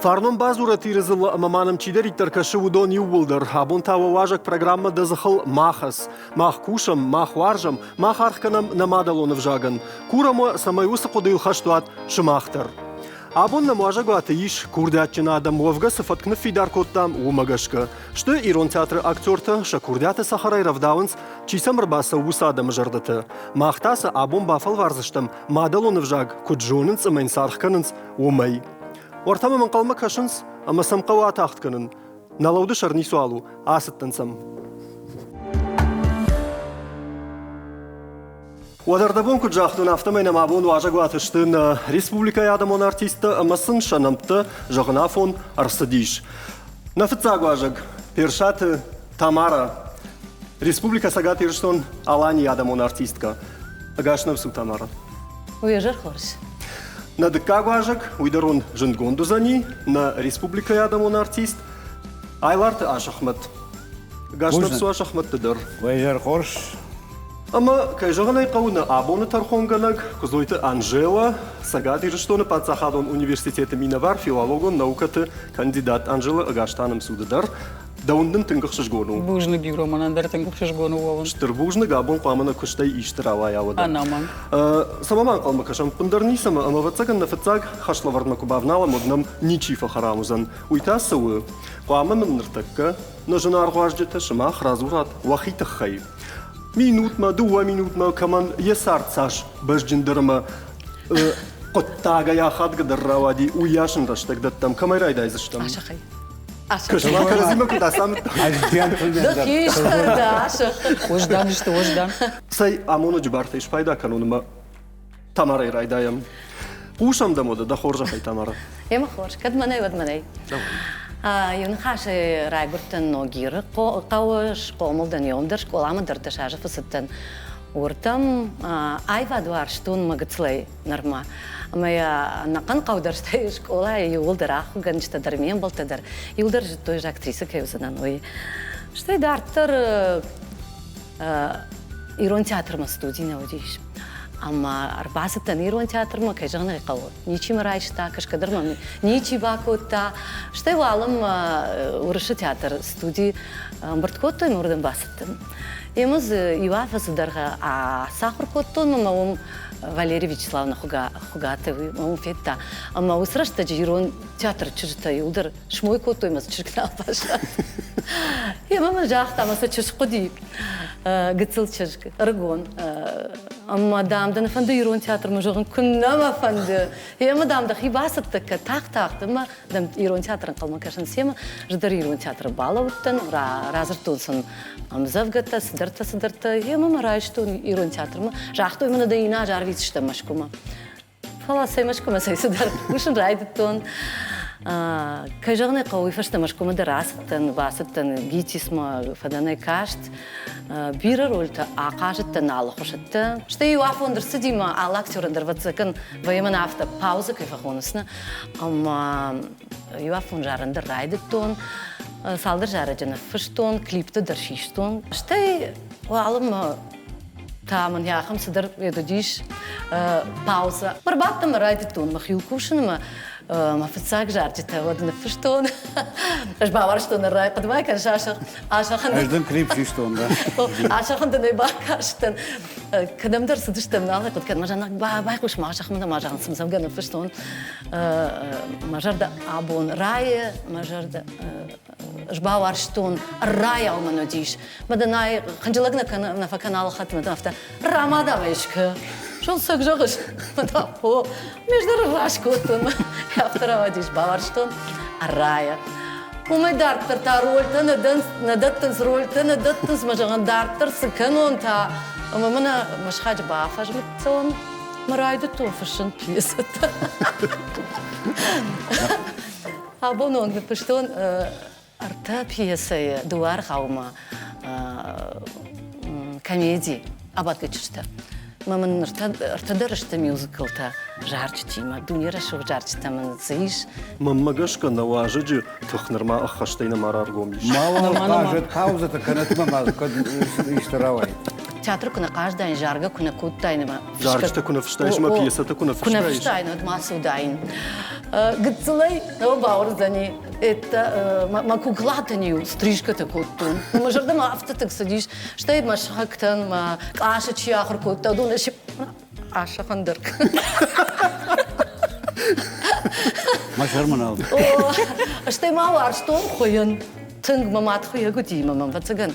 Фарном базура тиризыл маманым чидер иттеркашы удон юбулдыр. Абун тава важак программа дазахыл махас. Мах кушам, мах варжам, мах архканам намадалонов жаган. Курамы самай усы кодыл хаштуат шымахтыр. Абун намажагу атыиш курдятчына адам вовга сыфаткны фидар коттам умагашка. Что ирон театры актерта шакурдяты сахарай равдаунс чисамыр баса уса адам жардаты. Махтасы абун бафал варзыштам мадалонов жаг куджонынс амайн сархканынс умай. Ортама мен қалма кашынс, ама самқауа атақтқынын. Налауды шарни суалу, асыттынсам. Уадардабон күджақтын автомайна мабон важагу атыштын республика ядамон артисты амасын шанамты жағына фон арсыдиш. Нафыцаг важаг, першаты Тамара. Республика сагат ирштон алани ядамон артистка. Агашнавсу Тамара. Уезжар хорш. На декагважак, уйдарон жингонду зани, на республика ядамон артист, айларты ашахмат. Гашнапсу ашахмат тыдыр. Уйжар хорш. Ама кайжаганай кауна абоны тархонганак, кузойты Анжела, сагат ирштоны пацахадон университеты минавар, филологон наукаты кандидат Анжела агаштаным судыдар. Даундын тынгықшыш гону. Бужны гигроманандар тынгықшыш гону вовын. Штыр бужны габон қамына күштай иштыр алай ауыда. Анаман. Самаман қалма кашам пындарнисам, ама вацаган на фацаг хашлаварна кубавнала моднам ничифа харамузан. Уйтасы уы. Қамын ныртакка, но жена арғуаждеті шымах разурат вахита хай. Минутма, 2 минутма, каман есарцаш бәждіндірма қоттага яхат гадарравади уяшын раштагдаттам. Камайрайдай зыштам. Ашақай. Кашыма каразима кудасам. Да хишта, да, ашақ. Ождан, ішті, ождан. Сай амону джибарта иш пайда кануныма Тамарай райдаям. Ушам да мода, да хоржахай Тамара. Ема хорш, кадманай, вадманай. Юн хаши райгуртан ногиры, қауыш, қомылдан йомдар, школамы дырды шажы фысыттан. Уртам айвадуар штун магыцлай норма. Моя нақан қаударштай школа юлдар ахуган штадар мен болтадар. Юлдар же той же актриса кайузадан. Ой, штай дартар ирон театрма студийна удиш. Ама арбасыттан ирон театрма кайжағына қауы. Ничим райшта, кашкадырма, ничи бакотта. Штай валым урышы театр студий мұрткоттой мұрдан басыттын. Еміз Ивафасыдарға сақыр коттон, ама Валерий Вячеславовна Хугатовый, маму фетта. Ама усрашта же ирон театр чужта юлдар шмой коттоймас чужгна паша. Ема жақта амаса чужқоди гыцыл чужг, рыгон. Ама дамдан фанды ирон театр мұжығын күннама фанды. Ема дамда хибасыттыка тақ-тақ, ама дам ирон театрын қалма кашын сема жыдар ирон театр бала уттан, разыртонсын амзавгата, сыдарта. Ема марайштон ирон театрма. Жақты өміна да ина жарвицшта машкума. Фала сай машкума сай сыдар. Ушын райдыттон. Кайжағынай қауы фашта машкума да расыттан, басыттан, гитисма, фаданай кашт. Бира рольта ақажыттан алы қошытты. Шта ю афондырсы дейма ал актерандыр ватсакын вайымын афта пауза кайфахонысына. Ама ю афон жарынды райдыттон. Салдыр жары жаны фыштон, клипті дыршиштон. Штай алым тамын яқым сыдыр едудиш пауза. Барбаттым райдыттон, махил кушынымы. Мафыцак жарчыта, водыны фыштон. Жбавар что на рай, подвай, конечно, ашахан. Аждан клип фиштон, да. Ашахан да найба каштан. Кадамдар сыдыштам налы, кот кад мажанак бай куш мажахмана мажан сымзавганы фыштон. Мажарда абон рай, мажарда жбавар штон рай алману диш. Маданай ханжалагна на канал хатма нафта рамада вешка. Шон сак жағыш. О, междар рашкотын. Авторава диш баварштон рая. Умай дартыр та рольта, надаттынс рольта, надаттынс мажаған дартыр сыканон та. Ама мына машхач бафаж митсон. Марайды тофышын пьесата. Абон он пыштон арта пьесая дуар хаума комедии абатка чышта. Мамын ыртадарышты мюзиклта жарчтима, дунера шув жарчтамын зиш. Маммагашка наважыджы тұхнырма аққаштайна мараргомиш. Мало кажет паузата канатма мазка иштаравай. Театр kuna каждый жарга kuna куттайнама. Жарчта kuna фштайшма пьесата kuna фштайш. Kuna фштайна от массу дайн. Гыцлай, но баурзани. Это макуклатанию, стрижка-то коттун. Мы же дома автотак садишь, что и машхактан, каша чьяхр котта, дунаши... Аша хандырк. Машарман алды. Что и мавар, что хуян. Тынг мамат хуя гуди, мамам вацаган.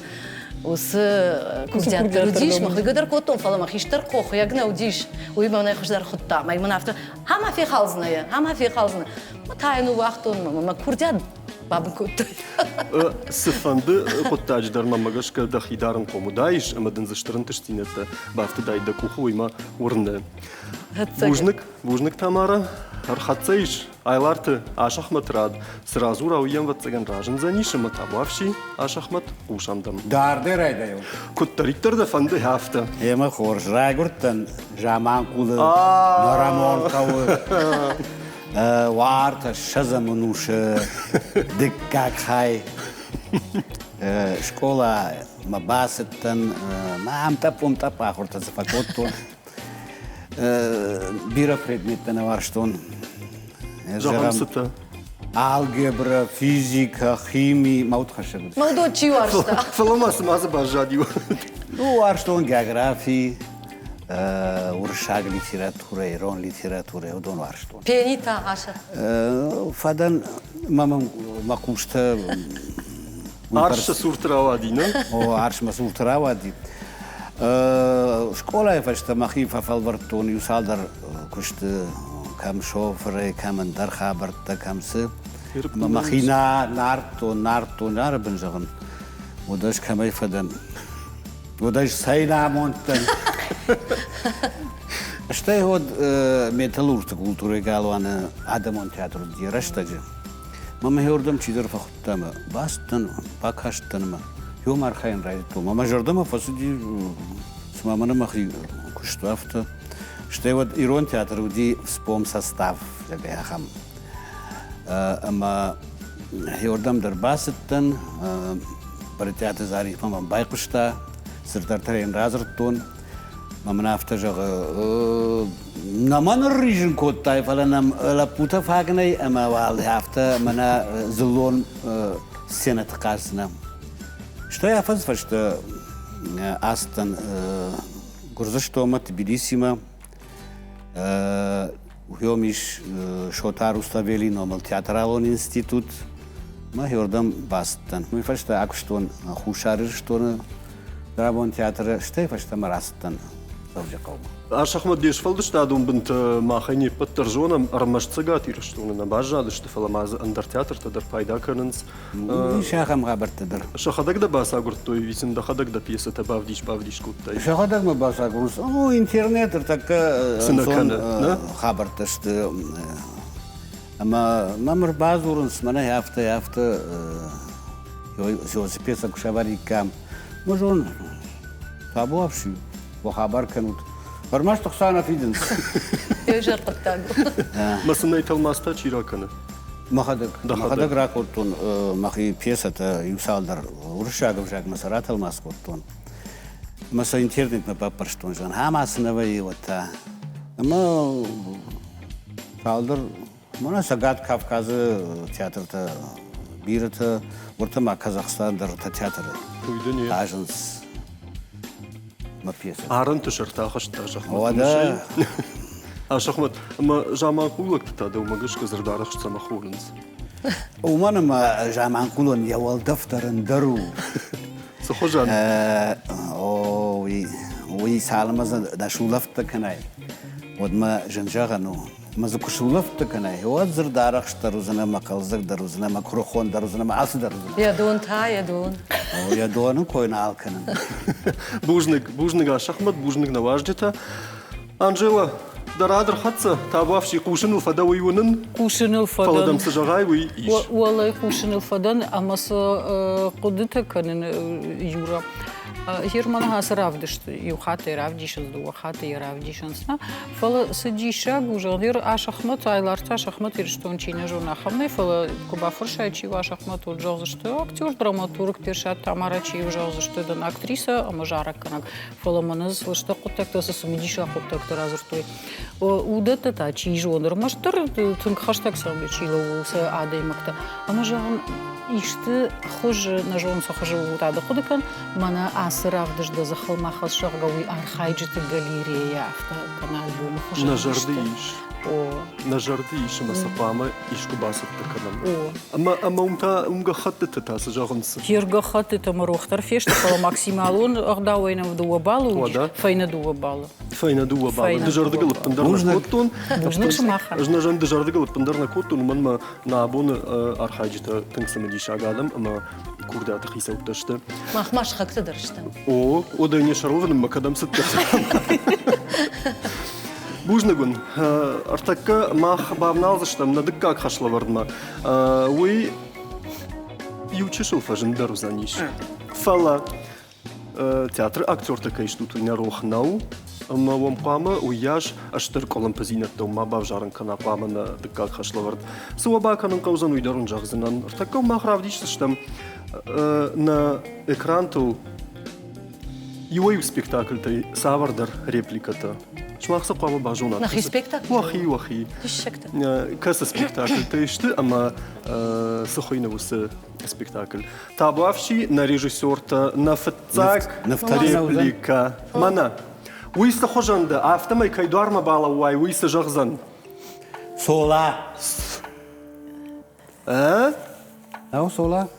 Осы куздяттыр удиш, махи гадар коттун фала махиштар кох, ягна удиш. Уй мамна хушдар хутта, май манафта. Хама фи халзная, хама фи халзная. Матайну вахтун, мама курдяд бабын коттай. Сыфанды коттаждар мамагашка дахидарın комудаиш, амадын заштырын тыштинетті бафты дайда куху уйма урынды. Бужник Тамара, архатсаиш, айларты ашахмат рад, сразу рауем ватсаган ражын занишым атабавши ашахмат ушамдам. Darder ayda yok. Kuttariktör da fandı hafta. Ema xorş raygurttan jaman kulu, naramon kavu, varta şazamunuşı, dikkak hay. Школа мабасыттан, мамта пумта пахурта зафакотту. Бира предметтен аварштон. Жағамсыта. Алгебра, физика, химия, маутхашагут. Молодой чиварста. Фаламасы мазы бажадью. Ну, арштон географии, уршаг литература, ирон литература, удон арштон. Пенита аша. Фадан мамам макушта. Арша суртравади, не? О, аршма суртравади. Школа я фашта махифа фалвартон юсалдар кушты кам шофры, кам андар хабарта камсы. Махина нарто нарбын жағын. Одаш камай фадан. Одаш сайна монтан. Что я вот металлургия культуры галвана адамон театру дираштаджи. Мама йордам чидер фахтама. Бастан пакаштанма. Юм архайн райто. Мама жордама фасуди с маманом махи куштафта. Что я вот ирон театру ди вспом состав ягахам. Ама йордам дарбасыттан паритеаты зарих мамам байкушта. Сырдар тарен разырттон. Маман афта жағы наман рижин коттай фаланам лапута фагнай ама валды афта мана злон сенат қасына. Что я фазфа, что астан гурзаштома Тбилисима уйомиш шотар уставели номал театралон институт ма йордам бастан. Мы фашта акштон хушарыр штона драбон театра что я фашта марастан. Ашахмат деш фалды штадум бинт махайни подтержоном армашцагат ирштуны на бажады что фаламаз андер театр тадар пайда кырнс. Шахам габартадар. Шахадаг да баса гуртой висин да хадак да пьеса та бавдиш куттай. Шахадаг мы баса гурс. Ну интернет так сон хабарташты. Ама мамр базурунс мана яфта пьеса кушаварикам. Можон табуавши. وخبر كانوا فرماش تقصانا في دنس. يجر قطاق. مثلا يتلماستا شيراكنا. ما خدك راكورتون ما خي بيسة يوصل ورشاق مسارات الماسكورتون. مثلا إنترنت ما بابرشتون جان هم أصلا ويا وتا. أما فالدر منا سجاد كافكاز تياتر تا بيرتا ورتا كازاخستان در تياتر. آجنس. ما بيسة. عارن تشرتها خشتها شخمت. وده. شخمت. ما جامع كولك تتاده وما قش كزر دارخش سما خورنز. وما ما جامع كولن يوال دفتر ندرو. سخوجان. وي سالم از داشولفت کنای. ود ما جنجاغنو. ما زکشولفت کنای. هو زر دارخش دروزنا ما کلزک دروزنا ما کروخون دروزنا ما عصر دروزنا. يدون تا يدون. يدون کوین آل کنن. بوجنگ شخمت بوجنگ نواجدتا. أنجيلا درادر حتى تابوافشي قوشن الفدا ويونن قوشن الفدا فلادم سجاغاي وي والله قوشن الفدا أما قدرت كان يورا Герман гас равдышт, юхаты равдишен, дуахаты равдишенсна. Фала сидиша гужадир ашахмат айларца шахмат ирштон чиня журнахамны фала кубафурша чи вашахмат уджозышты актер, драматург першат тамарачи уджозышты дан актриса, а мажарак канак фала маназ слышта кутакта сумидиша кутакта разуртой. Удата та чи жонр маштар тынк хаштаг сам чило с адаймакта. А мажан ишты хож на жон сохожу утада худакан мана асыравдыш да захалмахас шагауи архайджиты галерея авто канал бум хож На жардыш. о На жардыш масапама ишку басып таканам. о Ама умга хатты тас жагынсы. Хирга хаты тамарохтар фешта фала максималун агдауэна в дуа балу О, да? файна дуа балу Файна дуа бала. Файна Дежарды дуа галып пындарна коттун. Нужно шмаха. Жнажан дежарды галып пындарна коттун манма на абон архайджита тыңсымы дишагалым, ама курдаты хисаупташты. Махмаш хакты дырышты. О да не шарлываным макадам сыттыр. Бужнагун, артакка мах бавналзыштам на дыккак хашлавардма. Уй ючишыл фажындару заниш. Фала театр актер такая что тут не рохнау. Ама вам пама уяж аштыр колым пазинат дома бавжарын кана пама на дыккак хашлавард. Суаба канын каузан уйдарун жагзынан. Артакка мах равдичсыштам на экранту Юай спектакль тай савардар репликата. Шмахса пама бажуна. Нахи спектакль? Вахи. Тишекта. Каса спектакль тай шты, ама сухойна вусы спектакль. Табавши на режиссерта на фатцак реплика. Мана. Уйста хожанда, автомай кайдуарма бала уай, уйста жагзан. Сола. Ау сола.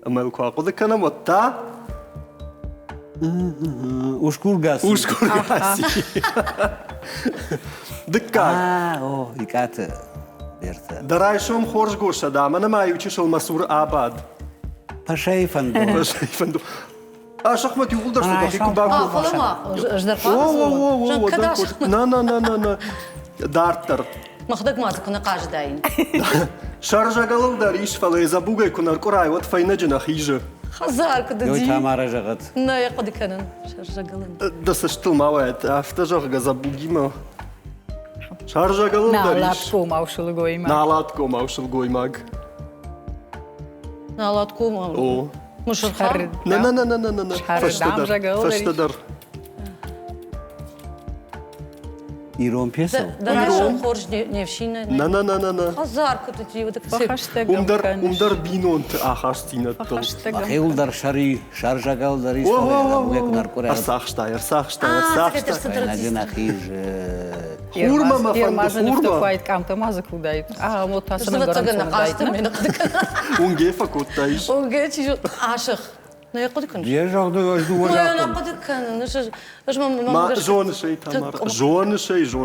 Ама илкуақода кана мотта? Ушкургаси. Ушкургаси. Дыккак. О, икаты. Берта. Дарайшом хорш гоша, да, мана маючишал Масур Абад. Пашай фанду. А шахмат юлдар что таки кубаку. Фалама ждарпа. Жан кадаш. На. Дартер. Махдак мазыку на каждый. Шаржагалал дариш фалай забугай кунар курай вот файна джина хижа. Хазар куда Йой ди. тамара жагат. На я куда канан. Шаржагалан. Да саштыл мавает, автожага забугима. Шаржагалал дариш. Налатку маушылы гойма. Налатко маушыл гоймаг. На латку. О. Мушархан. На. Шардам жагалал дариш. Фаштадар. Ирон песо. Дарайшом хорж невшина. На. Хазар куда ди. Вот так все. Пахаштагам. Умдар бинонт ахаштинат. Пахаштагам. Ахилдар шари, шаржагал дариш. Сахштайр. Надина хиж. Хурма мафанду хурма. Файт камта мазыку дайт. А вот Что асана вот так на гарантион каждый дайт. меня куда канан. Унгефа коттайш. Он говорит, что аших. На я куда канан. Я жагды ажду Ну я на вожаком. куда канан. Ну что мама. Ма жоны шей тамар. Жоны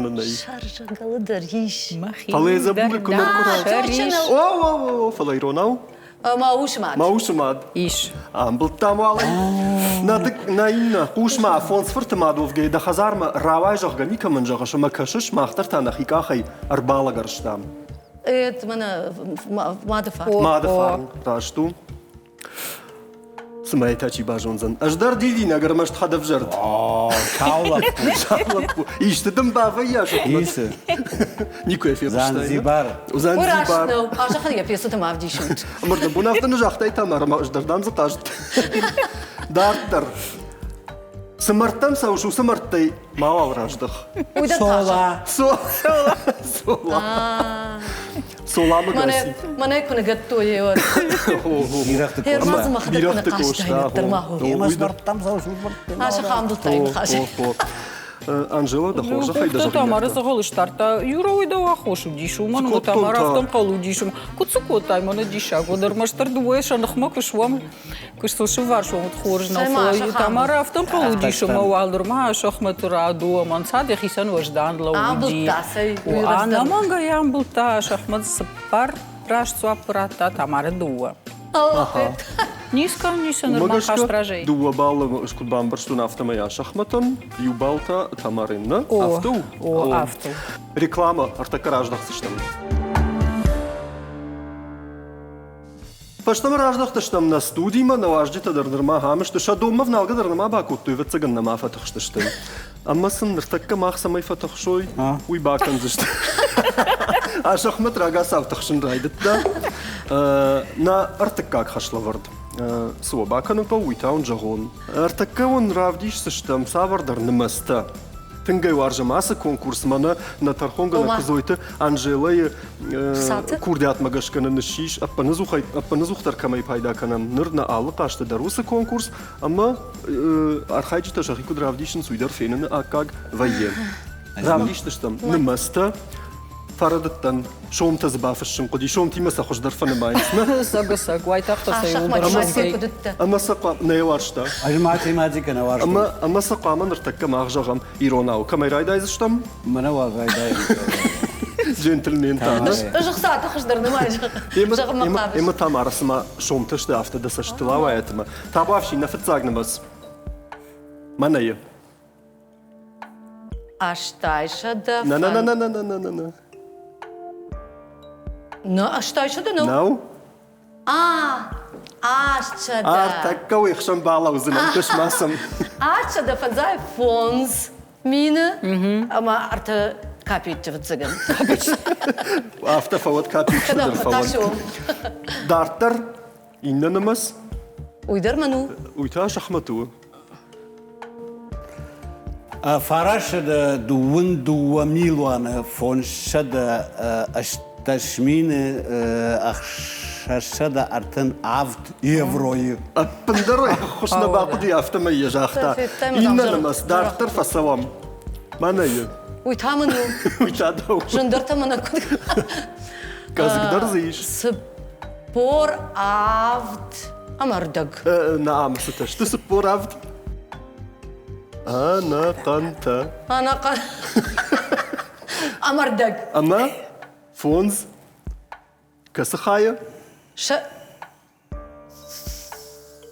ней. Шаржагалы дариш. Фалай забугай кунар курай. Точно. О, фалай ронау. Маушмат. Маушмад. Иш. Был там алай. На инна кушма фон сфыртымадов гей да хазарма равай жагга никамын жагышы макашыш махтар танах икахай арбала гарштам. Это мана мадфа. Мадафарн рашту. Смайтачи бажонзан. Аждар дивина гармашт хадав жард. О, каулап. Иштедым бава яшык. Исы. Никой фебштайн. Занзибар. Занзибар. Урашно. Ашах я пьесу там авдишун. Мырда бунафтаны жахтай тамар аждардан затажд. Дартар. Сымарттан саушу сымарттай мава враждых. Уйда таша. Соламы гаси. Мана куна гаттуе вот. Ирахты Хермазы махда куна Бирахты каштайна тырмаху. Емас бартам саушу бартам. Ашах амдылтайын хаши. Анжела да хоржа хайда Кто тамара жагда. заголы штарта юровой да ахошу дишу ман Скот тамара тонта. автом қалу дишу куцуко таймана диша годар маштар дуэш анахма кышвам кыштылшы варшом хоржна Сайма, флой ашахам. тамара автом қалу дишу Ахташтан. мавалдурма шахматура дуа мансад яхисан вождан лауди Амбылтасай, ана манга ямбылта шахмат сапар раш цуапрата тамара дуа Ниска нисан нормал хастражей. Дуа балла шкудбан барштуна автомая шахматан, юбалта тамаринна. Авту. Авту. Реклама артакараждах сыштам. Паштам раждахташтам на студийма на важдита дърнырма хамышты шадомма вналга дърнырма бакуттуй ватсаган на мафатахшташтым. Ама сындыртакка мах самай фатахшой уй бакан зашты. Ашахмат рага савтахшын райдытта. На артаккак хашлавард. Суа бакану па уйтаун жагон. Артакка он равдиш саштам савар дърнымаста. Тынгай варжамасы конкурсмана на тархонга на кызойты Анжелай курдят магашканы нышиш аппанызухтар камай пайда канам нырна алы кашты дарусы конкурс, ама архайчыта жахику дравдишын суйдар фенаны аккаг вайен. Дравдиштыштам нымаста фарадыттан шомта збафышшын куди шом тимаса хождар фанымайсна. Сага-саг, вайтахта Ашах математика кудытты. Ама сақа не варшта. Аж математика на ваш. Ама сақа ама ныртакка мағжағам иронау. Камай райдайзыштам? Мана вагайдай. Джентльмен таны. Жақса тахыштырны май жағым Ема там арасыма шомтышты автода саштылава этіма. Табавши нафыцагнымыз. Манайы. Аштайша да... На-на-на-на-на-на-на-на. Ну, аштайша да, ну? Нау? Ашча да. Артакка уйхшам бала узынам кышмасым. Ашча да фанзай фонз мины, ама арта капитчы ватсаган. Автофавод капитчыдыр Кадам фавод. ташуым. Дарттар иннанымыз Уйдар ману. уйта шахмату. Фарашада дуа милуана фоншада ашташмины ахшашада артын авт еврою. Аппындарой хушна бақуди автомайя жахта. Иннанымыз дарттар фасавам. Манайы. Уйта ману. Уйта дау. Жындарта мана куд. Казгдар зиш. Спор авт амардаг. Наам сыташ. Ты спор авт. Ана канта. Ана қан... Амардаг. Ама фонз касахая. Ша...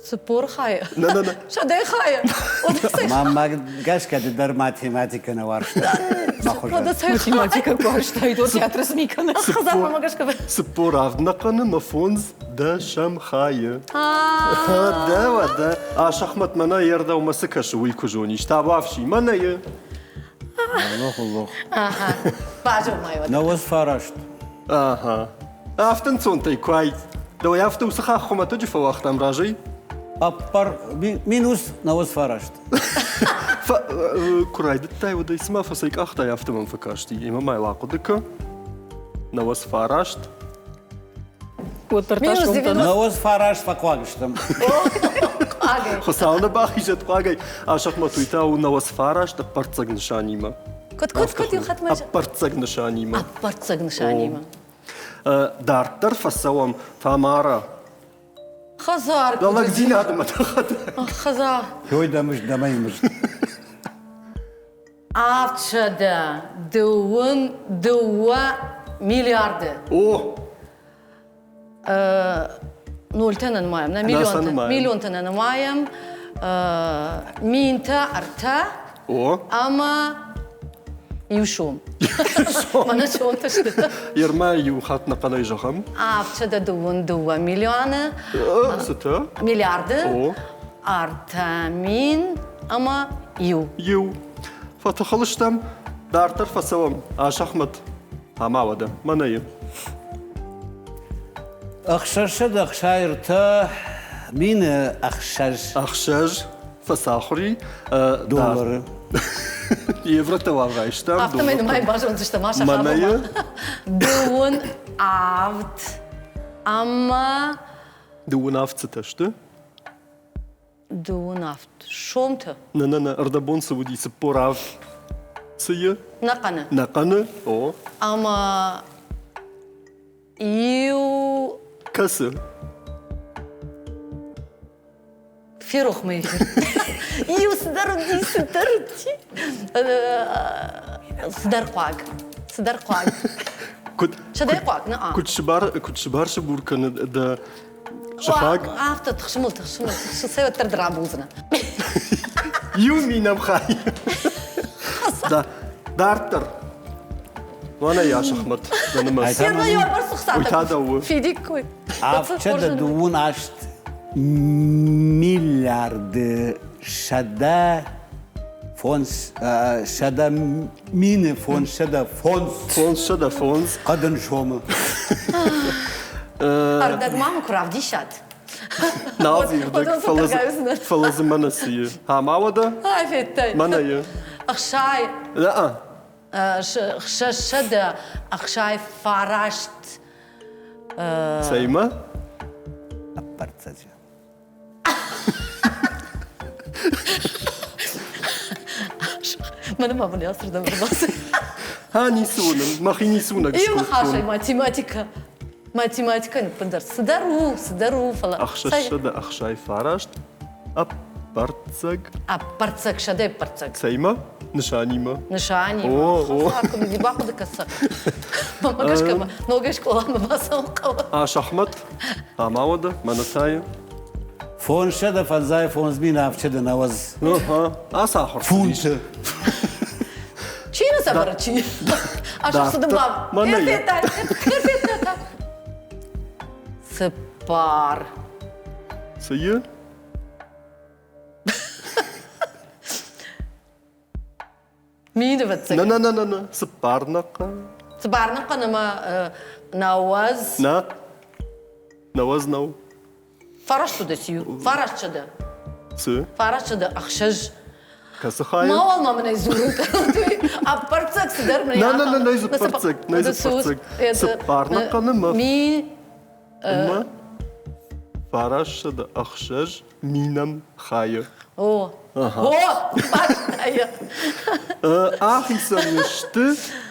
Спор хая. На-на-на. Шадай хая. Мама гашкада дар математика на ваш. Математика кваштай, до театра смикана. Хазар мамагашка. Спор авт нақаны ма фонз да шамхая. Да. А шахмат мана ерда умасы кашы уйку жониш. Табавши манайы. Аллах. Бажу майва. Навоз фарашт. Ага. Афтын сонтай квай. Давай афты усаха хумату джифа вахтам ражай. Аппар минус навоз фарашт. Курайды тайвы да исма фасайк ахтай афтыман факашти. Има майла кудыка. Навоз фарашт. Минус 90. Навоз фарашт факвагштам. Агай. Хосална бахижат квагай. А шахмат уйта у навоз фарашт апарцаг нишанима. Кот юхат мажа. Апарцаг нишанима. Апарцаг нишанима. Дарттар фасавам Тамара. Хазар. Далак зинадыма тахат. Хазар. Хойдамыш дамаймыш. Авчада. Дуа миллиарды. О! Нольтанан маям. На миллионтанан маям. Минта арта. О! Ама юшум. Мана шонташты. Ерма юхат на канай жахам. Авчада дуа миллионы. Сыта? Миллиарды. О! Арта мин. Ама ю. Ю. Фатахалыштам. Дарттар фасавам. А шахмат. Амавада. Манайы. Ахшашада ахшайрта мина ахшаш Ахшаж. Фасахри. доллары. Еврота вавгайштам. Автомайны май бажон тышта маша Манайы. Дуун авт. Ама Дуун авцыташты. дуун авт. Шомты. На ардабон савуди сапорав. Сыя. Нақаны. Нақаны. О. Ама ю Касы. фирух мы. Ю сдарди. Сдарқуаг. Шадай қуаг. На. Кутшибар шабурканы да шахаг. Авто тхшмул. Сева тердрабузна. Ю минам хай. Да. Дарттар. وانا يا شخمت انا ما Aytan Yerna Hanım, yorbar suxsatı. Uytadavu. Fidik koy. Avça da duvun aşt milyardı şada fons şada mini fons şada fons فونز شدا فونز kadın şomu. Ardag mamı kurav dişat. نازي Odan بدك sonra فلز gayusunu. فلز منسي ها ما ودا Ay fettay. منايا Akşay. لا Şada. Akşay faraşt. سيما Apartacı. Bana mamı yasırdım biraz. ها نيسونن ما خي نيسونك İyi mi haşay matematika? Matematika ne pındar? Sıdaru falan. أخشى شدا أخشى فراشت أبرتزق Parçak şada parçak. سيما نشانيما Nişani. Oo. Hakkım bir bakmadı kasa. Mama kaşkama. Nogeş kolanma basam kava. شخمت ها ما ودا منتايا Fons şada fazay fons bin avça da navaz. ها أصاحر Funtu. Çiğne sabara çiğ. Aşık sıdım bab. Bana ya. Perfetay. Perfetay. Sıpar. سيا Miydi لا batsık? لا لا لا لا سبارنقا Sıbarna kanama navaz. نا نوزنو Faraşçı da siyu. Faraşçı da. سو Faraşçı da akşaj. كسخايا Ma olmamı ne zorun kaldı. Apartsak sıdır mı? لا لا لا نايز برتزق نايز برتزق سبارنقا نما Mi ما فراش شدا أخشج مينم خايا o. O. Bak. آخي سنشت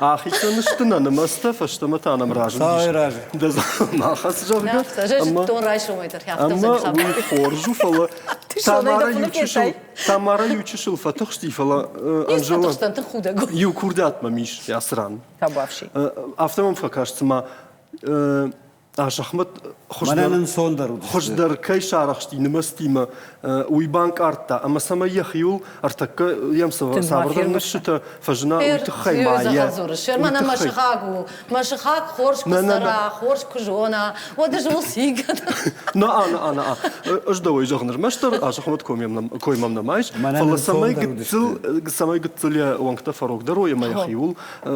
آخي سنشت أنا ما استفشت متى أنا مراجع Sağ raj. ده ما خاص Ne جرجة yapsa? Jeş ton rayşo muydur? أما ويخرجوا فلا تمارا يدخلوا يوتشل كيساي. تمارا يوتشل فتخشتي فلا أنجلا Satıştan xuda go. يو كردات ما ميش يا سران Tabavşi. أفتهم فكرت ما أشخمت Mananın son darudu. خشدر كي شارخشتي نمستيما ويبانك أرتا أما سما يخيول أرتك يمسوا تنما صابر فيرمش. نفسته فجنا ويتخي معايا Şermana maşıhagu. Maşıhak horş kusara, horş kujona. ودج وصيق. أنا إيش دوي جغنر مشتر أشخمت كويمم نمايش Mananın فلا son سماي darudu سماي قتل يا وانكتا فروق درو يما يخيول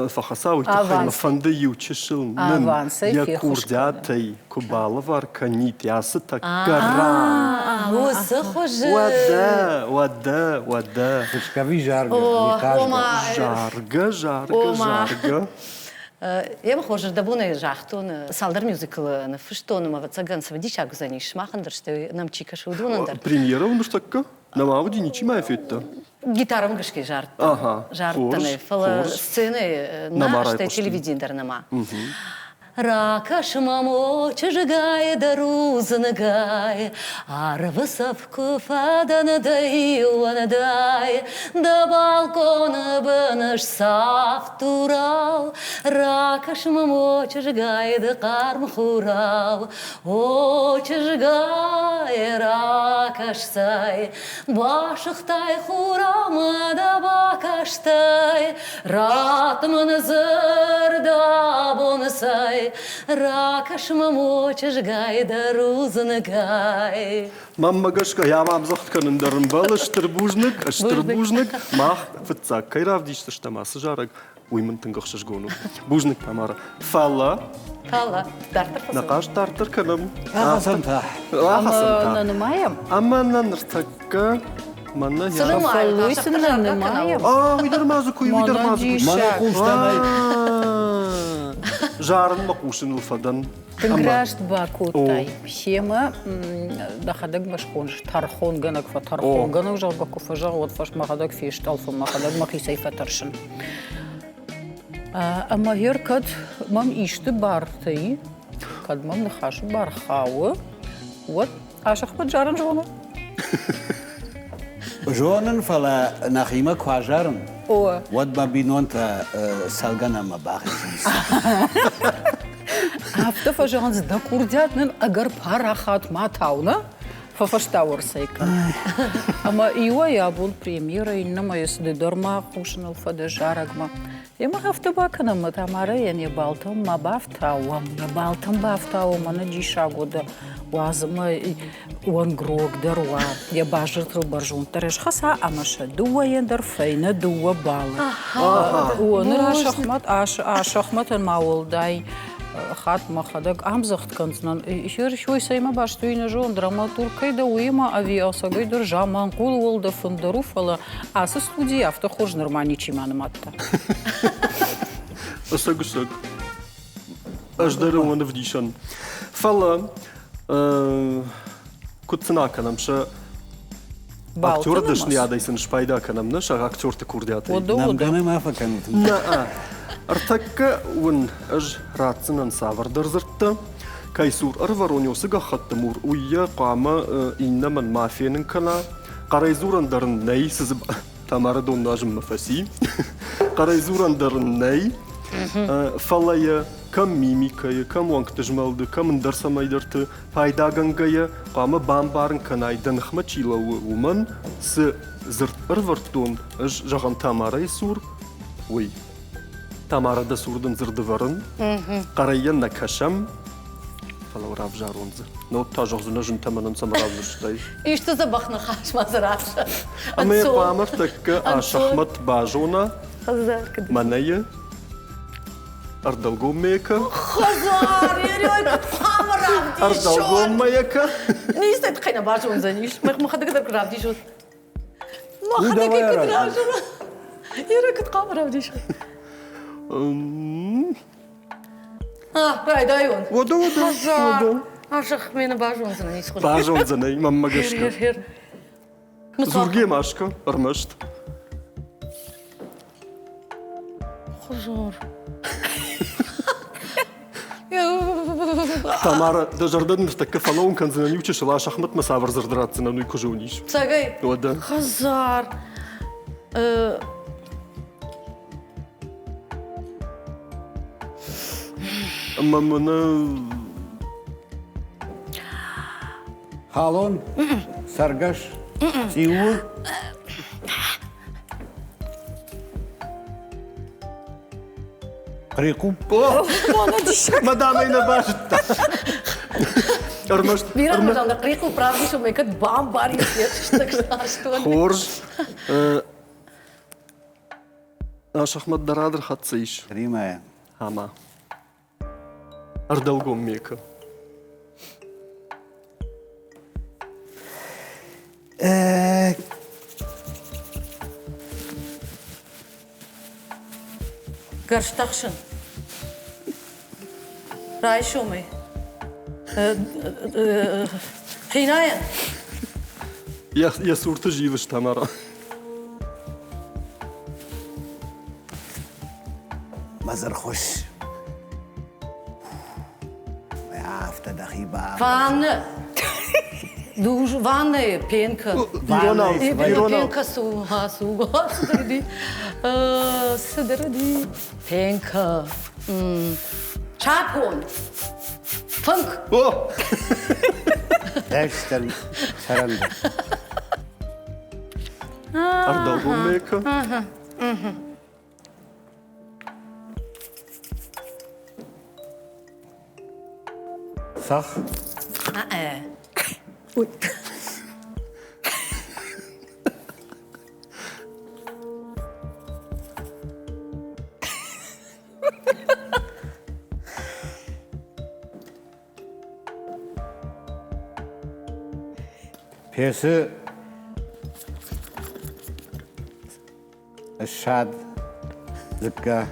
فخساوي تخي Avans. مفندي يوتشل Avansa يا في كورداتي كوبالفار كنيت يا ستا كران O sıxoj. ودا Fışkavi jargı. Oma. жарга Oma. жарга Я бы хожу да буне жахтон салдар мюзикл на фштон ма вацаган свадиша гузаниш махандыр што нам чикаш удунандыр. премьера уныштакка на ауди ничима эфетта Гитарам гышки жарт. Ага, Жарттаны хорш, фала хорш. сцены Намарай на што пошли. телевизиндер нама. Ракаш мамо чыжгае дарузанагае, арвысап куфаданадай уанадай, да балкона быныш саф турал. Ракаш мамо чыжгае да карм хурал, о чыжгае ракаштай, башықтай хурама да бакаштай, ратмын зырда бонсай. Ракаш мамо чыжгай да рузанагай. ماما قشكا يا مام زخت كان ندرن بال اشتر بوجنك ماخ فتساك كيراف ديش تشتما سجارك ويمن تنقخش جونو بوجنك تمارا فالا Kala, dartır fazla. نقاش تارتر كنم Ağasın ta. Ama nanımayam. اما نرتكا منا Sılım يا var. Falluysın nanımayam. ويدر مازكو ويدر Mana مازكو diş. Mana kuştamay. جارن مقوشن الفدن Тыграшт бакутай. Псема дахадак башхонж. Тархон ганак фа тархон ганак жал баку фажал вот фаш махадак фишт алфа махадак махисай фатаршин. Ама гер кад мам ишты бартай. Кад мам нахаш бархауы. Вот ашахмат жаран жону. Jonen fala nachima kwajarın. О. Wat babinonta salgana ma baxis. Afta fajans da kurdjatnen agar parachat matauна. Фафаштауэр сайка. Ама иуа ябул премьера иннама есде дорма хушнал фада жарагма. Ема hafta bakınım mı tamara yani baltam ma baftavam ya baltam baftavam ana dişa goda wazma on grog derwa ya bajır barjun tereş hasa ama şaduwa yender feyne duwa bal. Onur şahmat mağulday хат махадак амзахт канцнан ишер шой сайма баштуйна жон драматургай да уйма авиасагай dur жаман кул волда фундаруфала асы студия авто хож нормальный чиманыматта. Asag. Аждары оны вдишан. Фала кутсына канам ша актер дышны адайсын шпайда канам на ша актер ты курдяты. Намганы мафа канутым. На артакка ун аж ратсынан савардар зыртты. Кайсур арваронёсы гахаттымур уйя қама иннаман мафиянын кана. Қарайзурандарын нәй сізіп тамары доннажым мафаси. Қарайзурандарын нәй фалая кам мимикая, кам уанктыжмалды, кам ндарсамайдырты, пайдагангая, қама бамбарын канайдан хмачилауы уман, сы зырт арварттон аж жаған тамарай сур. Ой, тамарада сурдын зырды варын, қарайян на кашам, фалаурав жаронзы. Но та жоғзына жын таманын самаравлыштай. İşte sabahına kaçmaz rahatça. Аме памар такка ашахмат бажона, манайы, ардалгом мека, Hazar, yürüyor, kamera, ардалгом маяка. Ne istedi kayna barca onu zaniş. Mahmada kadar kırav dişot. давай Mahada kadar раз. kırav şuna. Yürü kıt kamera dişot. Ah, raydayon. Вода. Hazar. Aşık beni barca onu zaniş. Бажонзы ней, маммагашка. Her. Зурге машка, армашт. Hazar. Тамара, дажардан такка фалаун канзына нюче шала шахмат масавар зырдыратсына нуй кужуниш. Sagay. Вода. Hazar. Мамана Халон, саргаш, сиур. Крику. мадама ина башта. Армашт. Bir an da kıyıklı pravdi şu mekat bam var yetiştik. Хорж. Шахмат дарадыр хатсыш. Римая. Ама. Ардалгом мека. Garştakşın. Rayşo mu? Hinayen. Я сурты живыш, Тамара. مزر خوش. Hafta dahi ba. Vanne. Duş vanne penka. Ирона. Penka su ha su sıdırdı. Sıdırdı. Penka. Çapon. Funk. О! Dersten saranda. Ардалгом мека. Sağ. Uy. Piyası الشاد زكا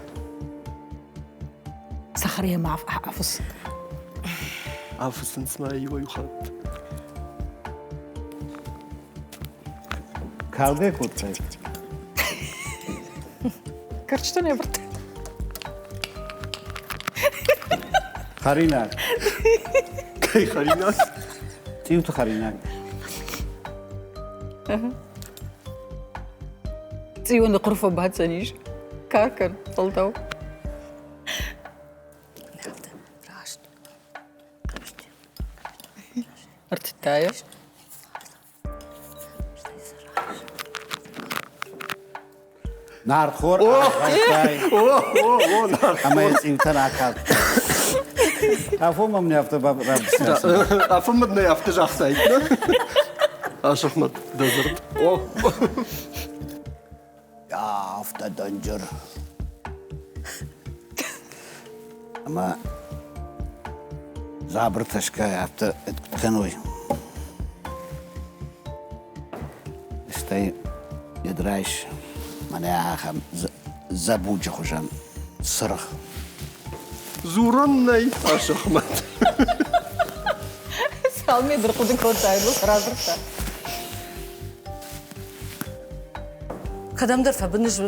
Sahraya maf hafız. Афсын смай юхат. kaldı kutay. Kaçta ne yaptı? Harina. Кай харинас. Тимту Harina. Цион قرفة بهاتسانيش. كاكن طلتو. ارتتايا. نارخور آخرتای او نار اما از این تناکات افهم من یافته باب رب سیاست افهمت نه یافته جاختایت نه آشخمت دزرد او یافته دنجر اما زابر تشکا یافته کنوی استای یدرایش من آخم زبوج خوشم صرخ زورن نه آشخمت Salmi drkudu kontaylı razırsa. Kadamdır fabınış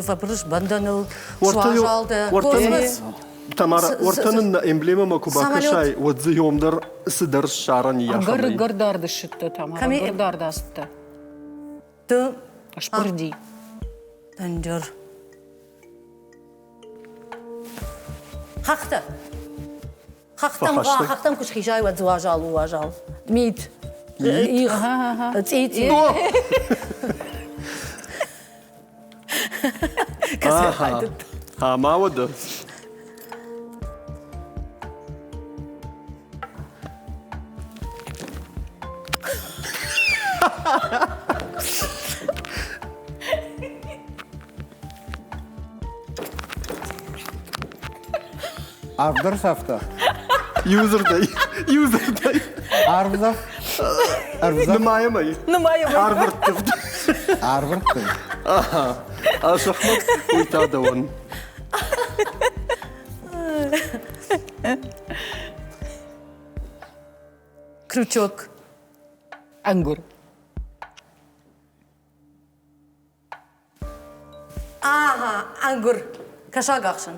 bandanıl ورتيو şuajaldı. ورتن Kosmos. تمارا ورتن эмблема макуба Самолет. кашай وتزيومدر سدر شارن Gır яхамай gırdardı şıttı tamam. Kami- Gırdardı astı. Tı Aşpırdi. Tanjır. Hakta. Haktam Fahashtık. haktam kuş hijay ve zuvajal. Mit. İh. Titi. Aha. Ha ما وده Arvdar safta. يوزر داي Arvdar. Arvdar. نمايا ماي Numaya bak. هارفرد تفد Arvdar. آشخمت ويتا دوان Крючок. Angur. Aha, angur. Kaşak akşın.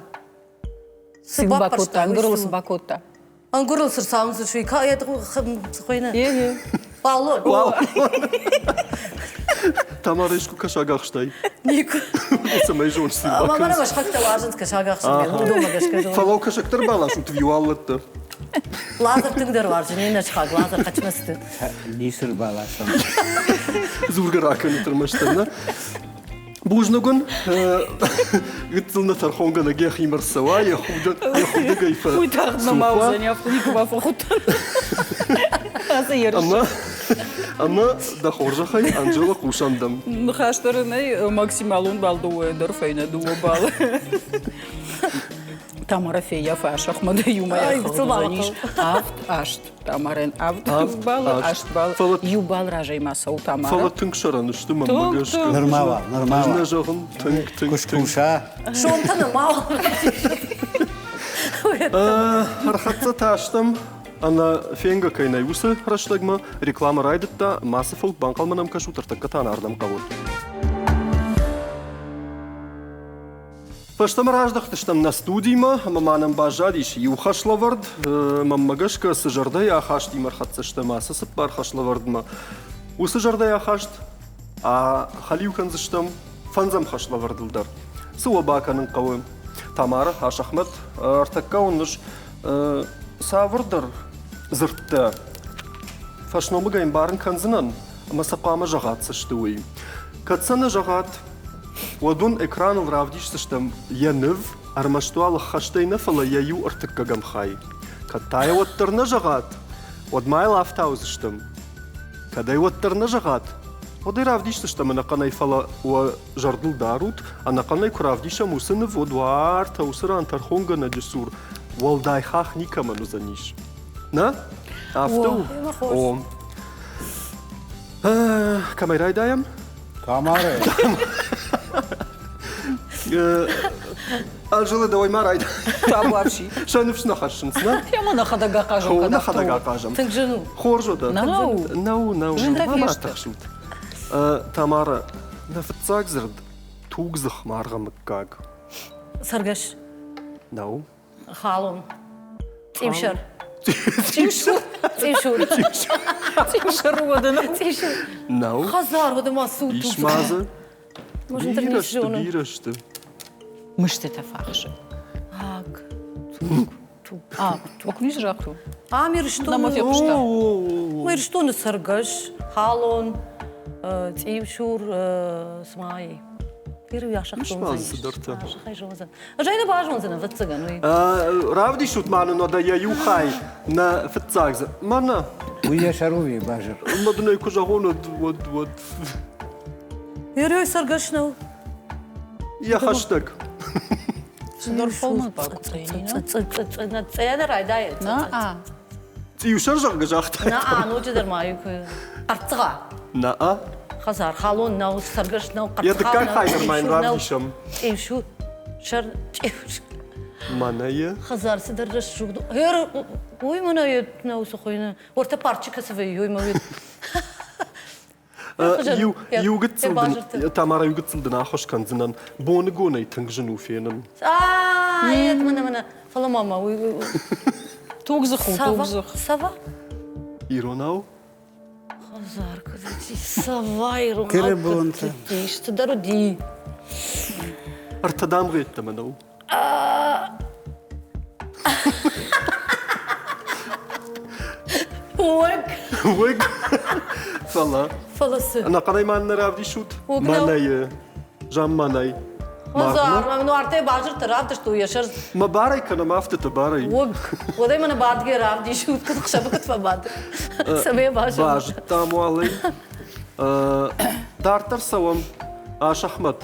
Sibakota. Angurul sibakota. Angurul sırsağımızı şu kayet koyuna. Ye. Balon. واو تمارا يشكو كشاق أخشتاي Niko. سمي جون Ama سيبا bana başka da vardı kaşak akşın. Doma kaşak. فلو كشكتر بالا شو تفيوالت Lazer tüngder var. Yine çıkak. Lazer kaçmasın. Nisir balasam. زورغر أكن ترمشتنا بوجنقن قلت ترخونغا نجي خيمر سوا يخودا كيف Uytardı mavzen yaptı. Nikuba fokutan. Nasıl yarış? أما دا خورجا خي أنجلا قوشاندم Haşlarını maksimalun balda ueder feyne duva bal. Tamara feya faş ahmada yumaya Ay, bütün xalzaniş. balkal. Aft aşt. Tamaren aft Aft, bal aşt. aşt bal. Falat- Yubal rajay masal tamara. فلا تنكشر نشتم Tunk, مجاش tunk. Nırmava. Nırmava. نجاهم تنك Kuşkuşa. Şu an tanım. رخصت تاشتم أنا فينجا كاينا يوسف رشتجما ريكلاما رايدتا ماسفل بانقل منام كشو ترتكتان أردم قول فاشتم راجدخ تشتم на студима маманам бажадиш юхашлавард маммагашка сжардай ахашти мархатса штама сысып бар хашлавардма усы жардай ахашт а халиухан зыштам фанзам хашлавардылдар суа баканын кавы тамара хашахмат артакка онныш савырдар зыртта фашномыгайын барын канзынан масақама жағат сыштуи катсана жағат ودون إكران الرافديش تشتم ينف أرمشتوال خشتين فلا ييو أرتكا جمخاي كتاي وترنا جغات ود ماي لافتاوز تشتم كداي وترنا جغات ودي رافديش تشتم أنا قناي فلا وجردل داروت أنا قناي كرافديشا موسنف ودوار توسر أن ترخونغا نجسور والداي خاخ نيكا منو زنيش نا؟ أفتو أو كما يراي دايم؟ Tamare. أجل دوي ما رايد Табавши. شنفش نخشنسنا Я мана хадага кажу. هو نخدق قاجم Tınk jenu. خورجو ده نو جنتا ما فيشتا. تخشوت تمارا نفتزاق زرد توغزخ مارغا مكاق Sargaş. نو Halon. Timşar. Тимшур. Timşur. Тимшур водана. Timşur. نو Hazar o da masu إيش tut. مازه Možem بيرشت trnişonu. بيرشت Мышты тафахши. Ak. А, окуниш жахру. Amir što? Намафия пушта. Mir što ne sargaş. Halon. Timşur. Smai. Пиру яшак Мش жонзан. мазы дырты. Ашахай жонзан. Ажайна ба жонзан ватсаган. Равди шут ману но да я юхай на фитцагз. Мана. ويا شروي باجر مدنا يكون جاهون ود Yürüyor sargaşnav. يا خشتك. Сидор фолман пакутайна. Цеяна райдай. На, تيو شرجع جاخت. На ну чедер маю ку. Артга. نا. Хазар халон нау sargaşnav. يا دكاي خاير ماين равди شم. Evşu. Şar. مانا يا. Хазар сидер рашугду. Хер. Ой мана ет нау сухойна. Орта парчи касавей. Ой мавит. يوجد تمارا يوجد صلدنا خوش كان زنان بون جوني تنجنو فينم. يت منا فلا ماما. тугзах, тугзах. Сава. يروناو. Хазар кадати сава ирон. كربونتا Тиш тдаруди. ارتدام غيت تمنو. Уик. ويج. فلا. Falası. أنا قرأي ما نرافدي شوت. وقناو. ماناي. جام ماناي. Хазар, мама ну арте бажыр тарав да што яшар. ما باري كنا ما أفتت باري. Уг. Одай мана бад ге рав ди шут кад хшаба кад фа бад. Саме бажыр. باج تاموالي. دارتر سوام. آش أحمد.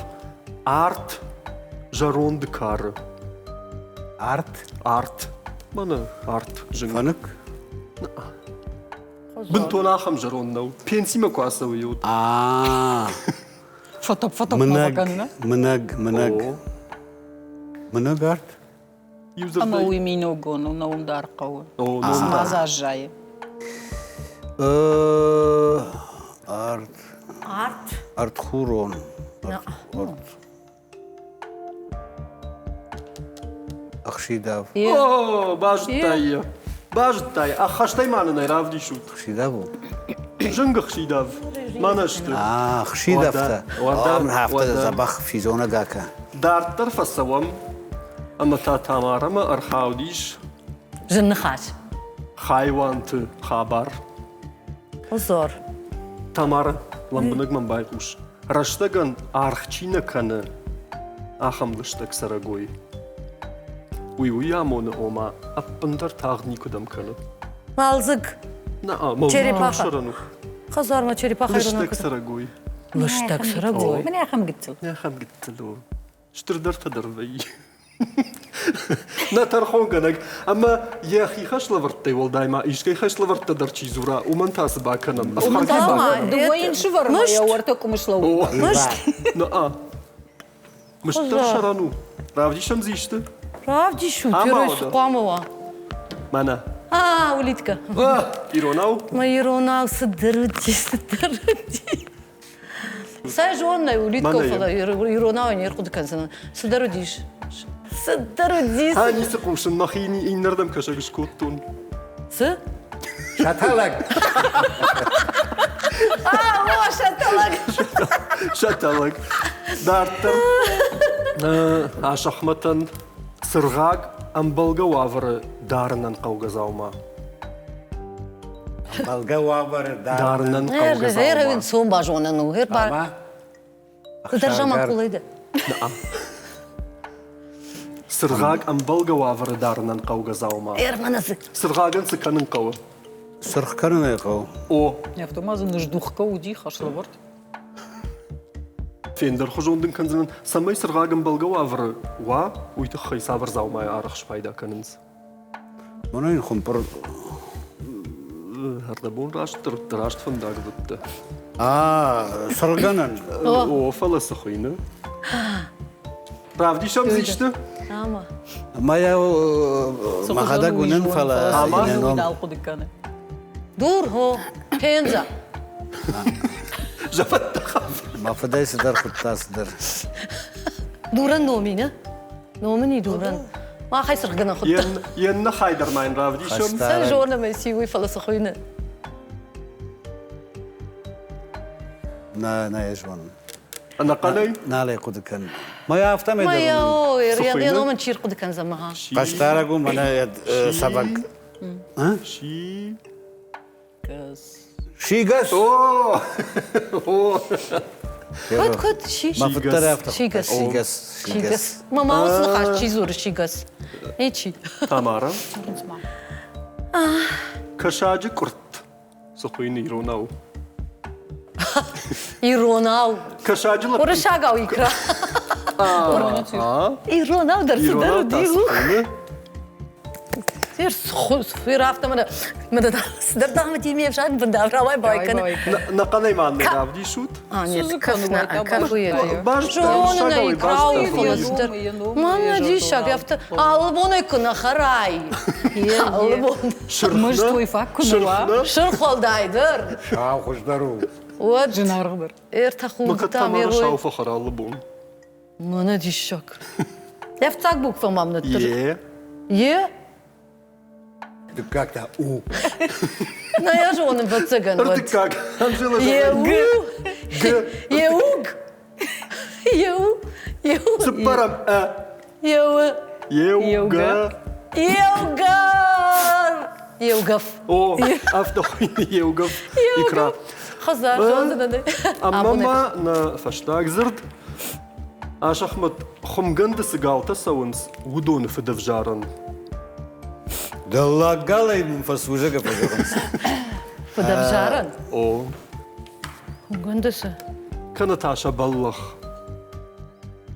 آرت. جارون دكار. ارت آرت. مانا آرت. جنگ. فنك بنتونا خم جارون نو. بينسي ما كواسا ويود. Фотоп منق маваканна. منق منق ارت يوزر Ама داي. уи мино гоно на ундар қауы. أو Ама نو. зажай. ارت Арт. ارت خورون اخشيداف أوه باج تاي. باج تاي. أخشتاي معنا نرافدي شوت. اخشيدافو جنگ خشيداف. ما نشت. اخشيدافتا ودا- من هافتا ودا. زبخ في زونا جاكا دارتر فسوام. أما تامارا ما أرخاوديش. Жынны хач. خايوانت خابر. Хазар. تامارا لمبنك من بايقوش. رشتغن أرخشينا كان. أخم لشتك سرقوي. وي أمون أوما أبندر تاغني كدام كان. Малзык. نا ما Черепаха. شرنو. Хазар ма черепаха ирон. لشتك سرقوي. Лыштак сарагой. Мен яхам гитсил. يا خم قلت له شتردر تدربي نا ترخون كانك اما يا اخي خش لورتي والدايما ايش كي خش لورت درتشي زورا ومن تاسبا كنم افخر Тама. Дугоин шувар я уартаку мышлау. نا مش ترشرانو رافدي شم زيشت Правди шут. Ама Йөрөй ода. суқамова. مانا Улитка. ايروناو Майронал сыдырыди. Сай жонна улитка Мана фала иронал не ирқуд кансан. Сыдырыдиш. Сыдырыдис. هاني سقوش مخيني ينردم كشاكش كوتون Сы? شاتالك Шаталак. شاتلك دارتر اشخمتن سرغاق ام بلغا وافر دارنن قوغزاوما الجوابر دارنن Хер قوغزاوما вин сон бажона ну хер бар. ماما Держама кулайда. سرغاق ام بلغا وافر دارنن قوغزاوما Ерманасы. سرغاقن سكنن قو سرخ كرنا يقو او Автомаза наждухка уди хашлаварт. فيندر خجوندن كنزن سمي سرغاقن بلغا وافر وا ويتخي سافر زاوما يارخش بايدا كننز منو خمبر هردبون راشت فنداق ضد سرغنن او فلس خوينه رافدي شم زيشته Ама. ما يا ما هذا قلنا فلا Ama- Видал кудыканы. Дур хо. Пенза. جفت تخاف ما فداي صدر خطا صدر Дуран номина. Номини дуран. Ма хай сыргана хутта. ين خايدر ماين رافدي شم خشتا. Сай жона ме сиуи фаласахуйна. نا يجون انا قلي نالي قد كان ما يافتا Ма ميدر яо, я Сухойна? номан чир куд кан замаха. قشتارقو منا سبق شي Кас. شيغس اوه اوه Кот, ши. ما في الطرف Шигас. شيغس Мама услыхаш, чи зур шигас. Эчи. Тамара. Кашаджи курт. Сухойны иронау. Иронау. Кашаджи лапи. Урышагау икра. Иронау дерсидер Иронау дигу. тасухойны. Сер сфер автомана. Мада сидер дама тимиев шад бандавравай байкан. Нақанай манны равди шут. А, нет, Сузы кафна, конвой, как уеду. Баш Жона шагал и икрау баш филостер. Янум, Мана ежу, дишак, да. яфта. Албоны кына харай. Албон. Мы ж твой фак кунуа. Шырхолдайдыр. شاو خوش درو Вот. Жинаргдыр. Эртаху Мaka там Тамара ерой. шау фахар албон. Мана дишак. Яфтак буква мамна. Е. Е? как-то у Ну я же он в цыган. Ты как? Анжела Еуг. Г. Еуг. Еу. Еу. Цыпарам. Еу. Еуга. Еугар. Еугав. О, автохойны еугав. Икра. Хазар. Жонда. Аммама на фаштаг зырд. Ашахмат хумганда сигалта сауынс. Гудоны федавжаран. да лагала ему фасужега пожалуйста Федавжаран. О. Гундаса. Канаташа баллах.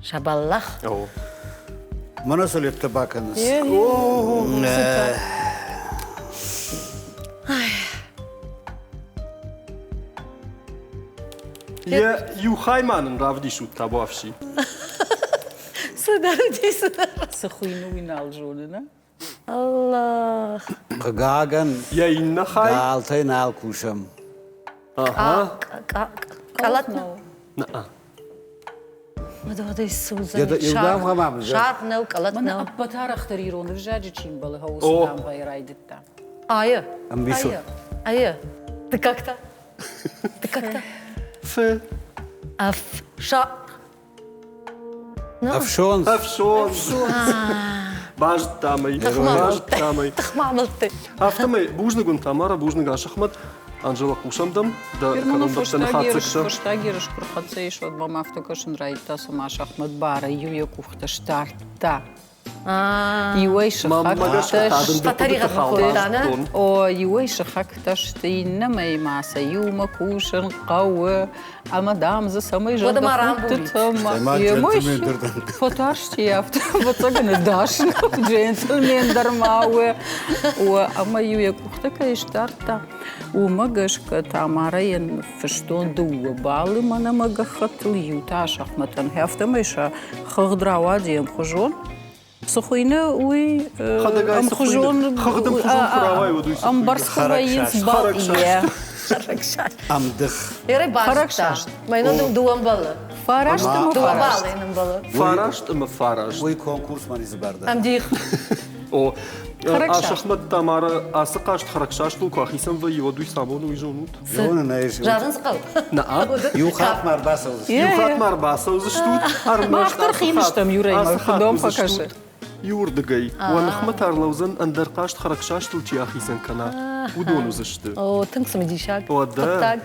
Шабаллах. О. ما نصل التباكنس Я юхайманын равди шут табавши. Сыдар, иди сюда. Сахуину винал жонына. Аллах. قاقن Я инна хай. قالتين على كوشم Калатнау. Наа. Мадодай суза. يدام غمام Шарнау, Мана калатнау. аппатарахтар ирон вжаджи чимбалы О. хаусам байрайдытта. Ая. амбишо Ая. Ты как-то? Ты как-то? Фе. Афша. افشونس Афшон. Баш тамай. Баш тамай. Тахмамал ты. Автомай бужнагун Тамара бужнага Ашахмат. Анжела кушамдам. Да Фирмана канондапсен хацыкша. фоштагирш курхацейш от бам автокашын райта сумаш Ахмад бара юя кухта штарта. Юэй Мамага шахакташ. Татарига махултана. О юэй шахакташ тейна мэй маса юма кушан қауы. Амадам за самый же. Вода марам були. Фотаршти авто. Вот цаганы дашна. Джентльмен дармауэ. О ама юя кухта кай штарта. ومجشك تعمارين فشتون دو بالي مانا مجا خطل يوتاش أحمتن هفته ميشا خضرا واديم خجون سخوينة وي أم خجون خدم خجون فراوي ودوي أم برس خوين سباقية امدخ Ире башта. Харакшашт. Майно дуам бала. فارش تم Дуам فارش бала инам бала. Фарашт ама фарашт. وي كونكورس ماني زبرده Ам дих. О. Харакшашт. Ашахмат Тамара асыкашт харакшашт лук ахисам ва йодуй самону ижонут. يونا نايش Жарын сқал. Наа. يوخات марбаса Юхат марбаса узыштут. Махтар хиныштам юрей махдом покажи. Юрдыгай. Уанахмат арлаузан андеркашт харакшашт лучи ахисам кана. Удон узышты. О, тынксам дишак. Ода.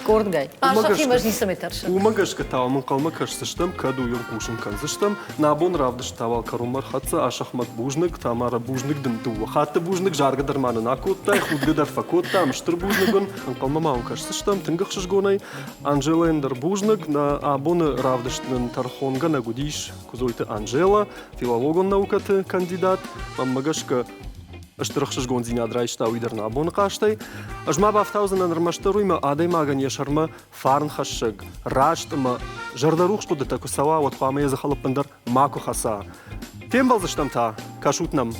Кордгай. Ашахи мажни саметарша. Умагашка тавамын қалма кашсыштым, каду юн кушын канзыштым. Набон равдыш тавал карумар хатса Ашахмат бужнык, Тамара бужнык дынтуы. Хатты бужнык жарғы дарманын акуттай, худғы дарфакотта, амштыр бужнygын. Қалма маун кашсыштым, тынгықшыш гонай. Анжела эндер бужнык, на абоны равдыштын тархонга нагудиш, кузойты Анжела, филологон наукаты кандидат. Мамагашка Аштырықшыш гонзин адрайшта уйдерна абон қаштай. Ажма бафтаузын анырмаштаруйма адай маган яшарма фарн хашшыг. Раштыма жардарух шкуды таку сава отхуама языхалып пындар маку хаса. Тем балзыштам та, кашутнам.